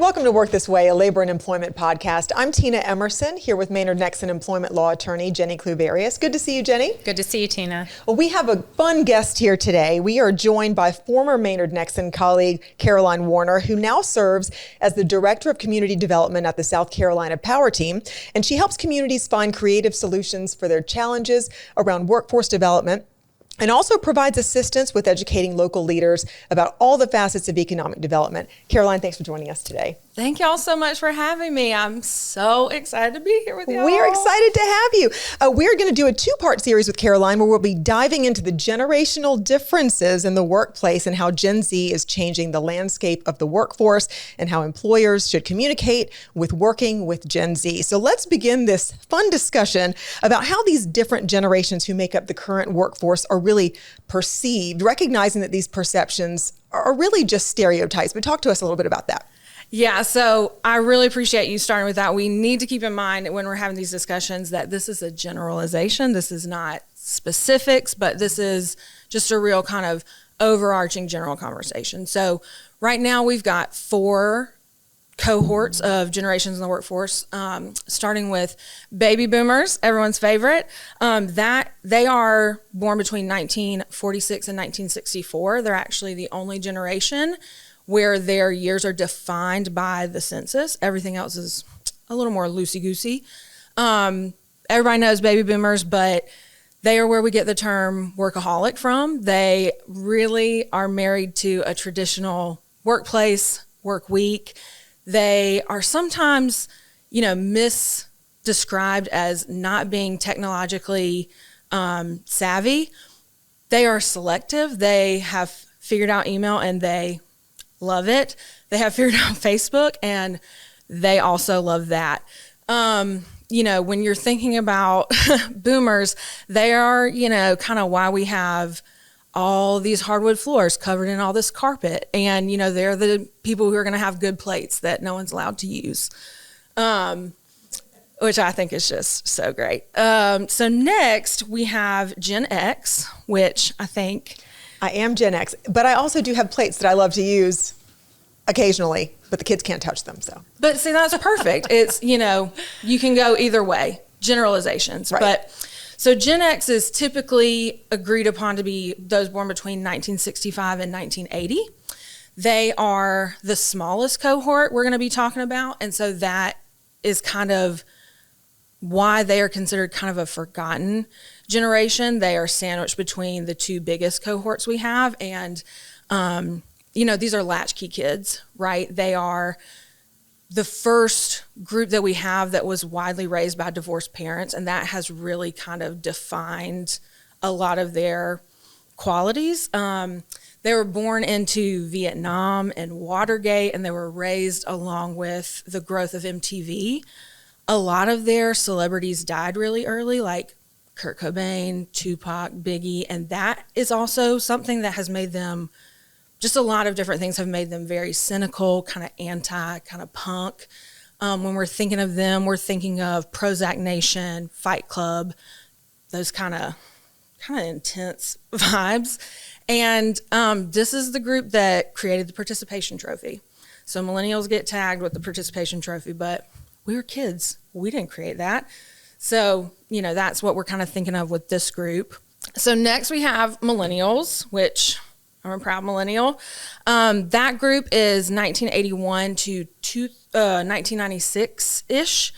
Welcome to Work This Way, a labor and employment podcast. I'm Tina Emerson, here with Maynard Nexon employment law attorney Jennie Klubarius. Good to see you, Jennie. Good to see you, Tina. Well, we have a fun guest here today. We are joined by former Maynard Nexon colleague Caroline Warner, who now serves as the Director of Community Development at the South Carolina Power Team, and she helps communities find creative solutions for their challenges around workforce development, and also provides assistance with educating local leaders about all the facets of economic development. Caroline, thanks for joining us today. Thank y'all so much for having me. I'm so excited to be here with y'all. We're excited to have you. We're going to do a two-part series with Caroline where we'll be diving into the generational differences in the workplace and how Gen Z is changing the landscape of the workforce and how employers should communicate with working with Gen Z. So let's begin this fun discussion about how these different generations who make up the current workforce are really perceived, recognizing that these perceptions are really just stereotypes. But talk to us a little bit about that. Yeah, so I really appreciate you starting with that. We need to keep in mind when we're having these discussions that this is a generalization. This is not specifics, but this is just a real kind of overarching general conversation. So right now we've got 4 cohorts of generations in the workforce, starting with baby boomers, everyone's favorite. That they are born between 1946 and 1964. They're actually the only generation where their years are defined by the census. Everything else is a little more loosey-goosey. Everybody knows baby boomers, but they are where we get the term workaholic from. They really are married to a traditional workplace, work week. They are sometimes, misdescribed as not being technologically savvy. They are selective. They have figured out email and they love it. They have figured out Facebook and they also love that. When you're thinking about boomers, they are, kind of why we have all these hardwood floors covered in all this carpet. And, they're the people who are going to have good plates that no one's allowed to use, which I think is just so great. So next we have Gen X, which I think... I am Gen X, but I also do have plates that I love to use occasionally, but the kids can't touch them. But see, that's perfect. It's, you can go either way, generalizations. Right. But so Gen X is typically agreed upon to be those born between 1965 and 1980. They are the smallest cohort we're going to be talking about. And so that is kind of why they are considered kind of a forgotten generation. They are sandwiched between the 2 biggest cohorts we have. And, these are latchkey kids, right? They are the first group that we have that was widely raised by divorced parents. And that has really kind of defined a lot of their qualities. They were born into Vietnam and Watergate, and they were raised along with the growth of MTV. A lot of their celebrities died really early, like Kurt Cobain, Tupac, Biggie, and that is also something that has made them, just a lot of different things have made them very cynical, kind of anti, kind of punk. When we're thinking of them, we're thinking of Prozac Nation, Fight Club, those kind of intense vibes. And this is the group that created the participation trophy. So millennials get tagged with the participation trophy, but we were kids. We didn't create that. So, that's what we're kind of thinking of with this group. So next we have millennials, which I'm a proud millennial. That group is 1981 to 1996-ish.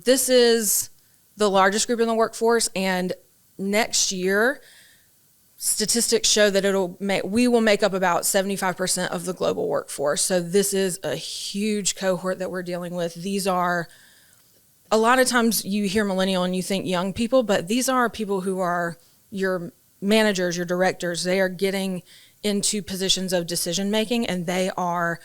This is the largest group in the workforce, and next year, statistics show that we will make up about 75% of the global workforce. So this is a huge cohort that we're dealing with. These are, a lot of times you hear millennial and you think young people, but these are people who are your managers, your directors. They are getting into positions of decision making, and they are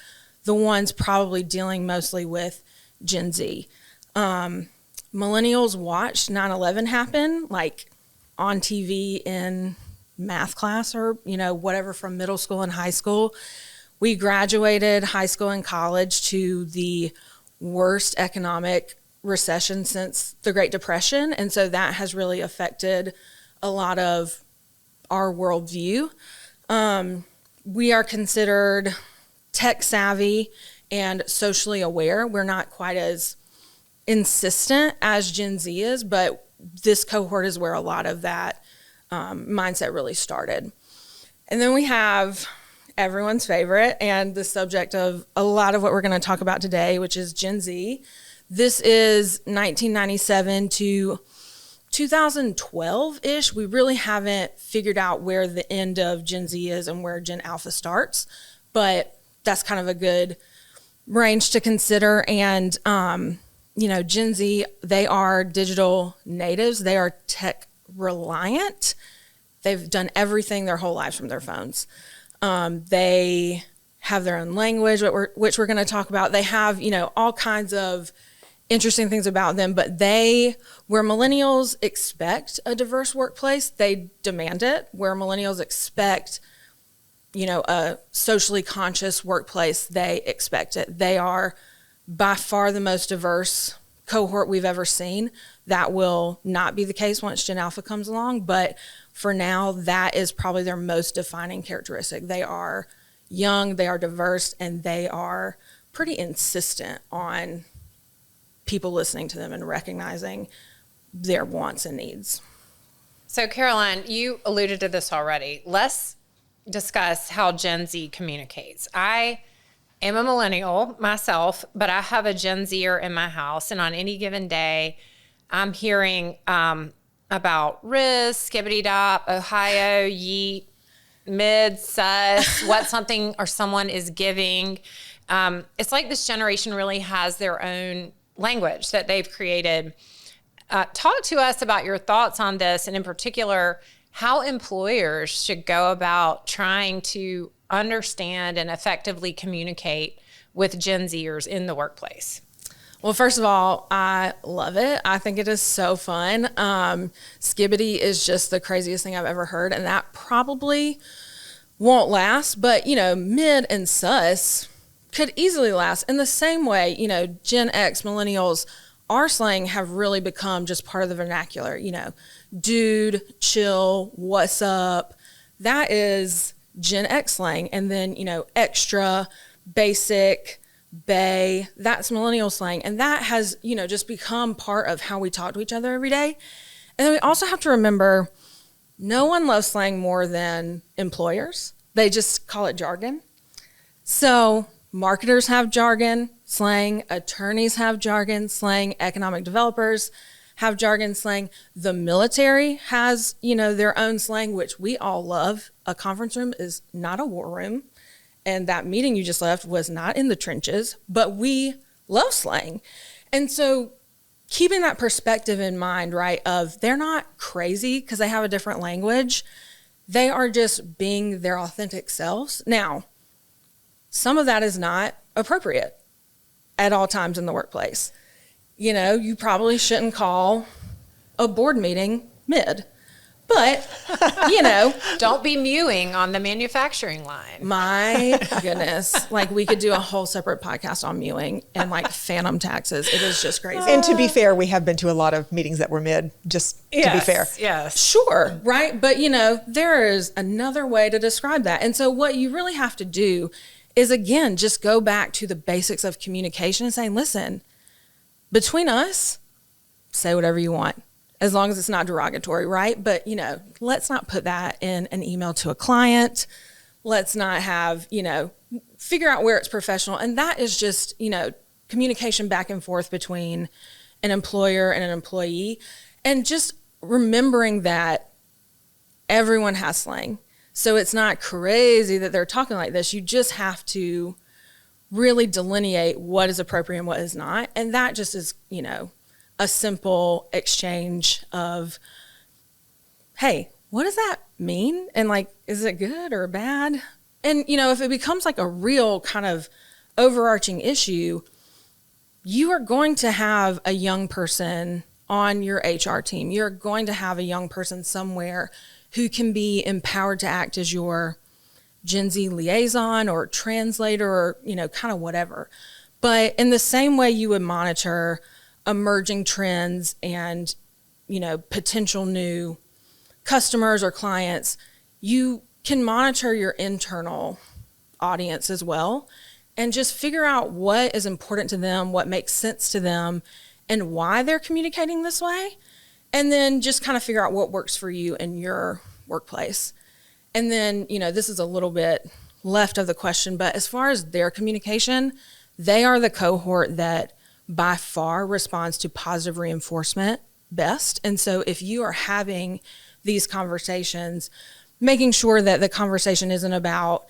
the ones probably dealing mostly with Gen Z. Millennials watched 9/11 happen, like on TV in math class or, whatever, from middle school and high school. We graduated high school and college to the worst economic recession since the Great Depression. And so that has really affected a lot of our worldview. We are considered tech savvy and socially aware. We're not quite as insistent as Gen Z is, but this cohort is where a lot of that mindset really started. And then we have everyone's favorite and the subject of a lot of what we're going to talk about today, which is Gen Z. This is 1997 to 2012-ish. We really haven't figured out where the end of Gen Z is and where Gen Alpha starts, but that's kind of a good range to consider. And, Gen Z, they are digital natives. They are tech reliant. They've done everything their whole lives from their phones. They have their own language, which we're going to talk about. They have, all kinds of interesting things about them, but where millennials expect a diverse workplace, they demand it. Where millennials expect, a socially conscious workplace, they expect it. They are by far the most diverse cohort we've ever seen. That will not be the case once Gen Alpha comes along, but for now, that is probably their most defining characteristic. They are young, they are diverse, and they are pretty insistent on people listening to them and recognizing their wants and needs. So Caroline, you alluded to this already. Let's discuss how Gen Z communicates. I am a millennial myself, but I have a Gen Zer in my house, and on any given day, I'm hearing about Riz, Skibbity Dop, Ohio, Yeet, Mid, Sus, what something or someone is giving. It's like this generation really has their own language that they've created. Talk to us about your thoughts on this, and in particular, how employers should go about trying to understand and effectively communicate with Gen Zers in the workplace. Well, first of all, I love it. I think it is so fun. Skibbity is just the craziest thing I've ever heard, and that probably won't last. But, Mid and Sus could easily last in the same way, Gen X, millennials, our slang have really become just part of the vernacular, dude, chill, what's up. That is Gen X slang. And then, extra, basic, bae, that's millennial slang. And that has, just become part of how we talk to each other every day. And then we also have to remember, no one loves slang more than employers. They just call it jargon. So marketers have jargon, slang, attorneys have jargon, slang, economic developers have jargon, slang. The military has, their own slang, which we all love. A conference room is not a war room. And that meeting you just left was not in the trenches, but we love slang. And so keeping that perspective in mind, right, of they're not crazy because they have a different language. They are just being their authentic selves. Now, some of that is not appropriate at all times in the workplace. You probably shouldn't call a board meeting mid. But, Don't be mewing on the manufacturing line. My goodness. We could do a whole separate podcast on mewing and phantom taxes. It is just crazy. And to be fair, we have been to a lot of meetings that were mid, just to be fair. Yes. Sure. Right. But, there is another way to describe that. And so what you really have to do is, again, just go back to the basics of communication and saying, listen, between us, say whatever you want, as long as it's not derogatory, right? But, let's not put that in an email to a client. Let's not have, figure out where it's professional. And that is just, communication back and forth between an employer and an employee. And just remembering that everyone has slang. So it's not crazy that they're talking like this. You just have to really delineate what is appropriate and what is not. And that just is, a simple exchange of, hey, what does that mean? And is it good or bad? And, if it becomes a real kind of overarching issue, you are going to have a young person on your HR team. You're going to have a young person somewhere who can be empowered to act as your Gen Z liaison or translator or, kind of whatever. But in the same way you would monitor emerging trends and, potential new customers or clients, you can monitor your internal audience as well. and just figure out what is important to them, what makes sense to them, and why they're communicating this way. And then just kind of figure out what works for you in your workplace. And then, this is a little bit left of the question, but as far as their communication, they are the cohort that by far responds to positive reinforcement best. And so if you are having these conversations, making sure that the conversation isn't about,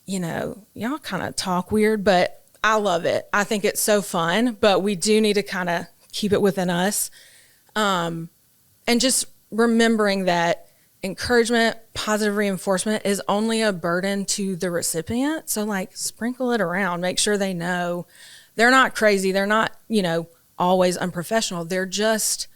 y'all kind of talk weird, but I love it. I think it's so fun, but we do need to kind of keep it within us. And just remembering that encouragement, positive reinforcement is only a burden to the recipient. So sprinkle it around, make sure they know they're not crazy. They're not, always unprofessional. They're just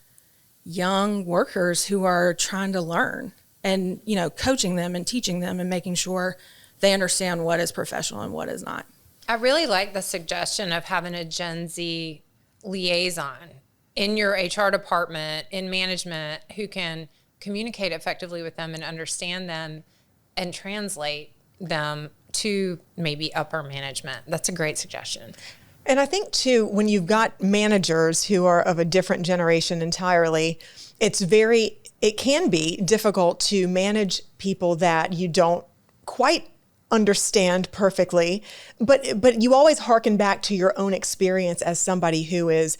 young workers who are trying to learn and, coaching them and teaching them and making sure they understand what is professional and what is not. I really like the suggestion of having a Gen Z liaison in your HR department, in management, who can communicate effectively with them and understand them and translate them to maybe upper management. That's a great suggestion. And I think too, when you've got managers who are of a different generation entirely, it can be difficult to manage people that you don't quite understand perfectly, but you always harken back to your own experience as somebody who is,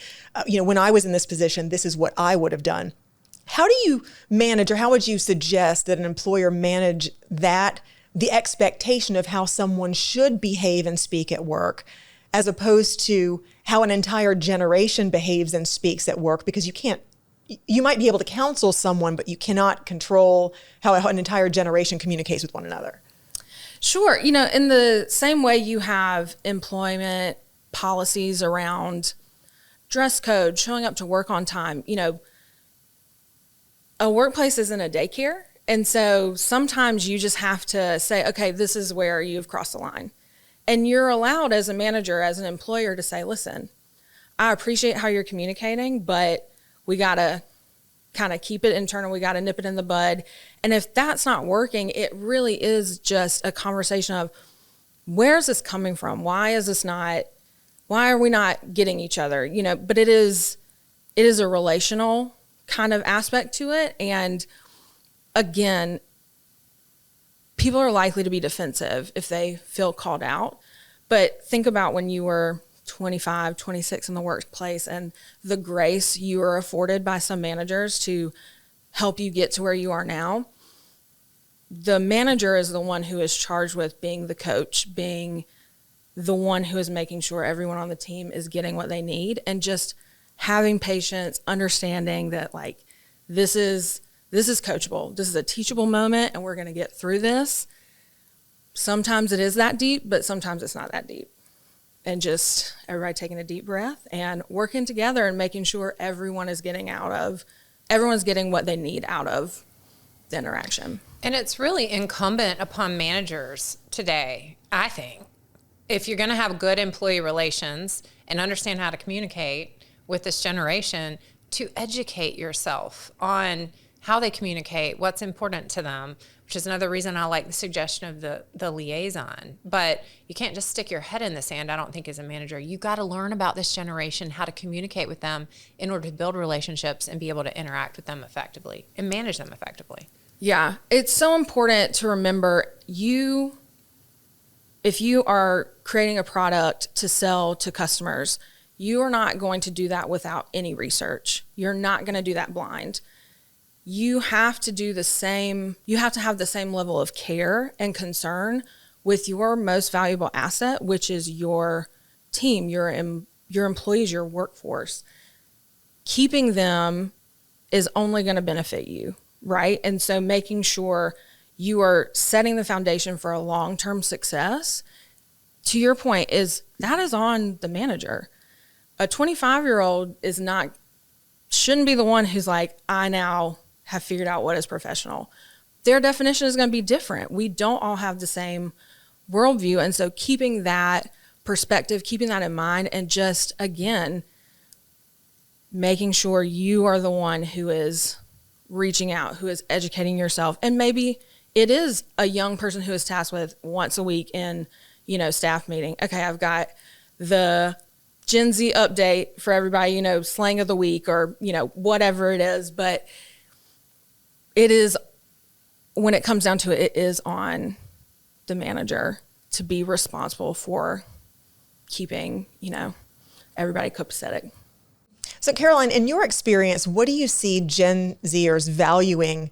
when I was in this position, this is what I would have done. How do you manage, or how would you suggest that an employer manage the expectation of how someone should behave and speak at work, as opposed to how an entire generation behaves and speaks at work? Because you might be able to counsel someone, but you cannot control how an entire generation communicates with one another. Sure. In the same way you have employment policies around dress code, showing up to work on time, a workplace isn't a daycare. And so sometimes you just have to say, okay, this is where you've crossed the line. And you're allowed as a manager, as an employer, to say, listen, I appreciate how you're communicating, but we got to kind of keep it internal. We got to nip it in the bud. And if that's not working, it really is just a conversation of, where's this coming from? Why are we not getting each other? But it is a relational kind of aspect to it. And again, people are likely to be defensive if they feel called out. But think about when you were 25, 26 in the workplace and the grace you are afforded by some managers to help you get to where you are now. The manager is the one who is charged with being the coach, being the one who is making sure everyone on the team is getting what they need, and just having patience, understanding that this is coachable. This is a teachable moment, and we're going to get through this. Sometimes it is that deep, but sometimes it's not that deep. And just everybody taking a deep breath and working together and making sure everyone's getting what they need out of the interaction. And it's really incumbent upon managers today, I think, if you're going to have good employee relations and understand how to communicate with this generation, to educate yourself on how they communicate, what's important to them, which is another reason I like the suggestion of the liaison. But you can't just stick your head in the sand, I don't think, as a manager. You got to learn about this generation, how to communicate with them in order to build relationships and be able to interact with them effectively and manage them effectively. Yeah, it's so important to remember if you are creating a product to sell to customers, you are not going to do that without any research. You're not going to do that blind. You have to do the same. You have to have the same level of care and concern with your most valuable asset, which is your team, your employees, your workforce. Keeping them is only going to benefit you, right? And so making sure you are setting the foundation for a long-term success, to your point, that is on the manager. A 25-year-old shouldn't be the one who's like, I now have figured out what is professional. Their definition is going to be different. We don't all have the same worldview. And so keeping that perspective, keeping that in mind, and just, again, making sure you are the one who is reaching out, who is educating yourself. And maybe it is a young person who is tasked with once a week in, staff meeting. Okay, I've got the Gen Z update for everybody, slang of the week or, whatever it is. But it is, when it comes down to it, it is on the manager to be responsible for keeping, everybody copacetic. So, Caroline, in your experience, what do you see Gen Zers valuing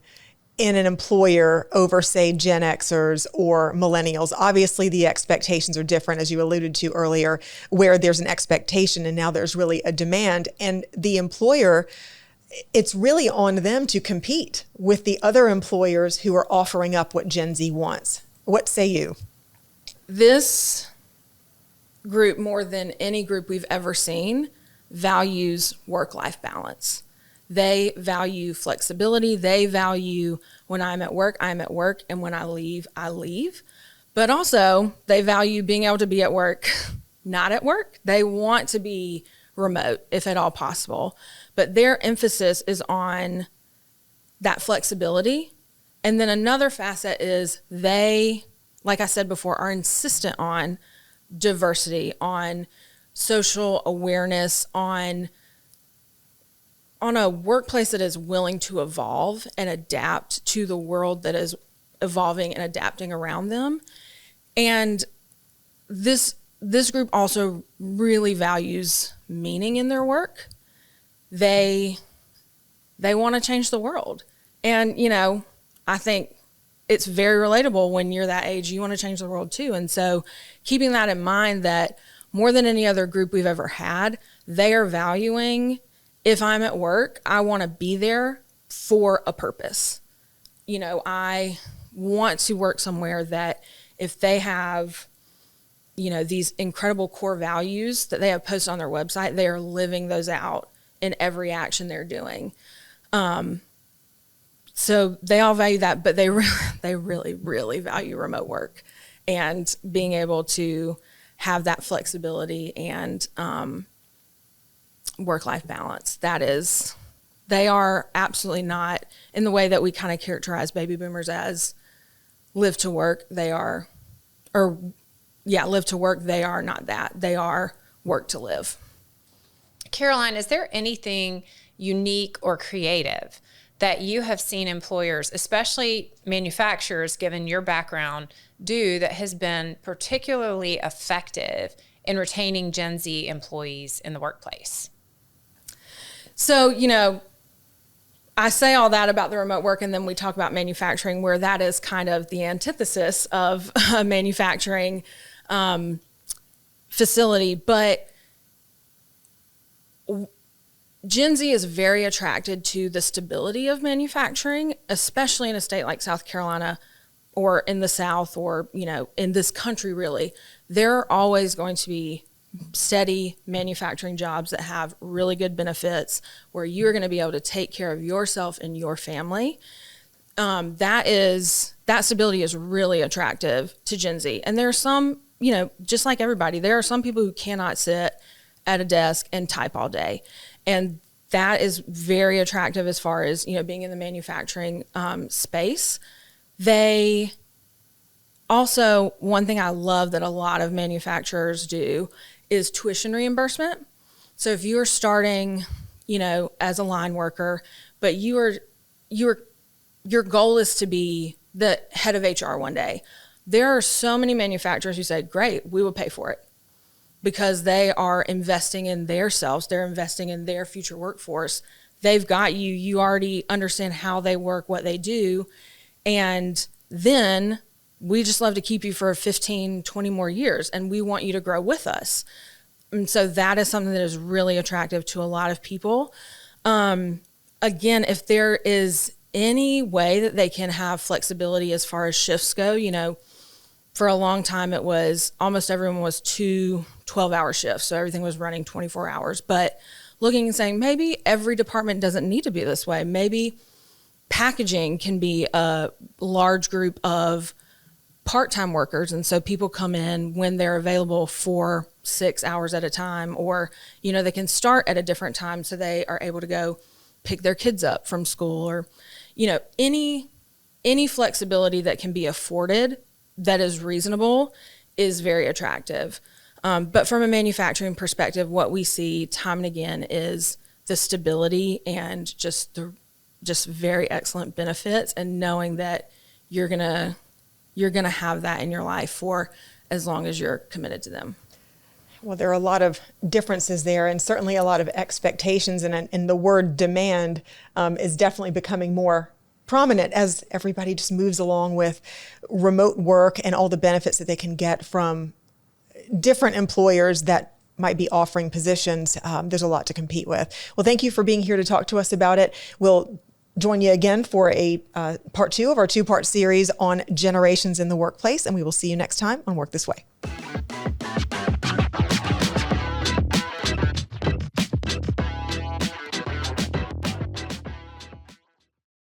in an employer over, say, Gen Xers or millennials? Obviously, the expectations are different, as you alluded to earlier, where there's an expectation and now there's really a demand. And the employer, it's really on them to compete with the other employers who are offering up what Gen Z wants. What say you? This group, more than any group we've ever seen, values work-life balance. They value flexibility. They value when I'm at work, and when I leave, I leave. But also, they value being able to be at work, not at work. They want to be remote, if at all possible. But their emphasis is on that flexibility. And then another facet is they, like I said before, are insistent on diversity, on social awareness, on a workplace that is willing to evolve and adapt to the world that is evolving and adapting around them. And this group also really values meaning in their work. They want to change the world. And, I think it's very relatable when you're that age, you want to change the world too. And so keeping that in mind, that more than any other group we've ever had, they are valuing, if I'm at work, I want to be there for a purpose. I want to work somewhere that if they have, these incredible core values that they have posted on their website, they are living those out in every action they're doing. So they all value that, but they really, really value remote work and being able to have that flexibility and work-life balance. They are absolutely not in the way that we kind of characterize baby boomers as live to work. Live to work. They are not that. They are work to live. Caroline, is there anything unique or creative that you have seen employers, especially manufacturers, given your background, do that has been particularly effective in retaining Gen Z employees in the workplace? So, I say all that about the remote work, and then we talk about manufacturing, where that is kind of the antithesis of a manufacturing facility. But Gen Z is very attracted to the stability of manufacturing, especially in a state like South Carolina or in the South or, in this country, really. There are always going to be steady manufacturing jobs that have really good benefits where you're going to be able to take care of yourself and your family. That stability is really attractive to Gen Z. And there are some, just like everybody, there are some people who cannot sit at a desk and type all day. And that is very attractive as far as, being in the manufacturing space. They also, one thing I love that a lot of manufacturers do is tuition reimbursement. So if you're starting, as a line worker, but your goal is to be the head of HR one day, there are so many manufacturers who say, great, we will pay for it, because they are investing in themselves. They're investing in their future workforce. They've got you. You already understand how they work, what they do. And then we just love to keep you for 15, 20 more years, and we want you to grow with us. And so that is something that is really attractive to a lot of people. Again, if there is any way that they can have flexibility as far as shifts go, for a long time it was almost everyone was 2 12-hour shifts, so everything was running 24 hours. But looking and saying, maybe every department doesn't need to be this way. Maybe packaging can be a large group of part-time workers, and so people come in when they're available for 6 hours at a time, or they can start at a different time so they are able to go pick their kids up from school, or any flexibility that can be afforded that is reasonable is very attractive. But from a manufacturing perspective, what we see time and again is the stability and just very excellent benefits, and knowing that you're gonna have that in your life for as long as you're committed to them. Well, there are a lot of differences there, and certainly a lot of expectations, and the word demand is definitely becoming more prominent as everybody just moves along with remote work and all the benefits that they can get from different employers that might be offering positions. There's a lot to compete with. Well, thank you for being here to talk to us about it. We'll join you again for a part 2 of our 2-part series on generations in the workplace, and we will see you next time on Work This Way.